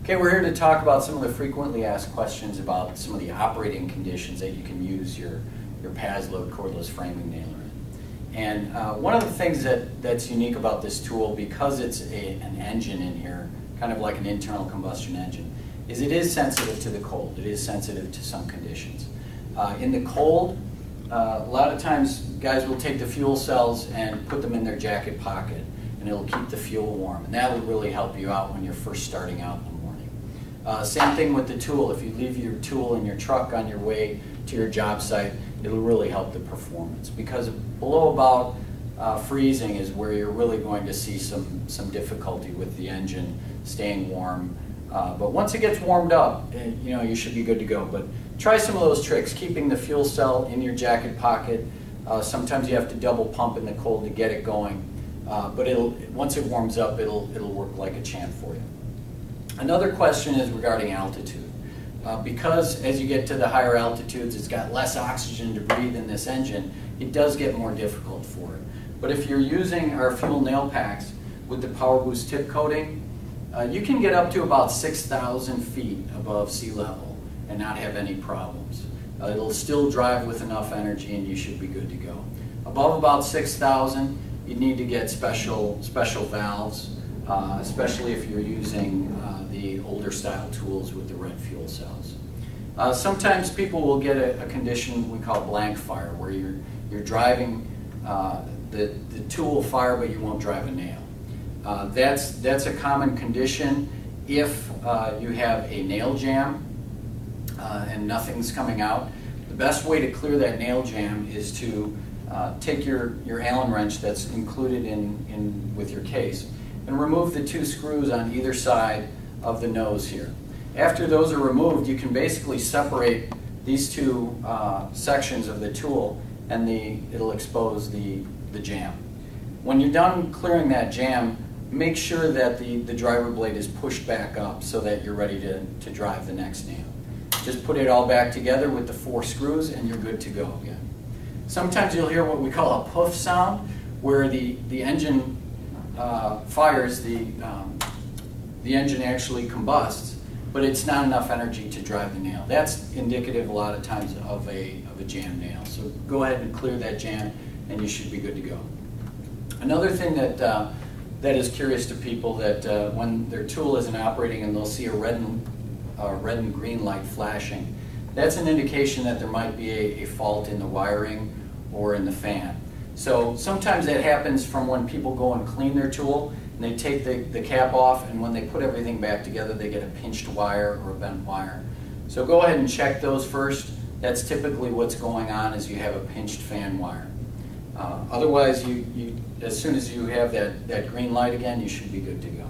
Okay, we're here to talk about some of the frequently asked questions about some of the operating conditions that you can use your Paslode Cordless framing nailer in. And one of the things that's unique about this tool, because it's an engine in here, kind of like an internal combustion engine, is it is sensitive to the cold. It is sensitive to some conditions. In the cold, a lot of times guys will take the fuel cells and put them in their jacket pocket, and it'll keep the fuel warm, and that will really help you out when you're first starting out in the morning. Same thing with the tool. If you leave your tool in your truck on your way to your job site, it'll really help the performance, because below about freezing is where you're really going to see some difficulty with the engine staying warm. But once it gets warmed up, you should be good to go. But try some of those tricks, keeping the fuel cell in your jacket pocket. Sometimes you have to double pump in the cold to get it going. But once it warms up, it'll work like a champ for you. Another question is regarding altitude. Because as you get to the higher altitudes, it's got less oxygen to breathe in this engine, it does get more difficult for it. But if you're using our fuel nail packs with the Power Boost tip coating, you can get up to about 6,000 feet above sea level and not have any problems. It'll still drive with enough energy and you should be good to go. Above about 6,000, you need to get special valves, especially if you're using the older style tools with the red fuel cells. Sometimes people will get a condition we call blank fire, where you're driving, the tool will fire but you won't drive a nail. That's a common condition if you have a nail jam and nothing's coming out. The best way to clear that nail jam is to take your Allen wrench that's included with your case and remove the two screws on either side of the nose here. After those are removed, you can basically separate these two sections of the tool, and it'll expose the jam. When you're done clearing that jam, make sure that the driver blade is pushed back up so that you're ready to drive the next nail. Just put it all back together with the 4 screws and you're good to go again. Sometimes you'll hear what we call a puff sound, where the engine fires, the engine actually combusts, but it's not enough energy to drive the nail. That's indicative a lot of times of a jam nail. So go ahead and clear that jam and you should be good to go. Another thing that is curious to people, that when their tool isn't operating and they'll see a red and green light flashing, that's an indication that there might be a fault in the wiring or in the fan. So sometimes that happens from when people go and clean their tool and they take the cap off, and when they put everything back together they get a pinched wire or a bent wire. So go ahead and check those first. That's typically what's going on, is you have a pinched fan wire. Otherwise, as soon as you have that green light again, you should be good to go.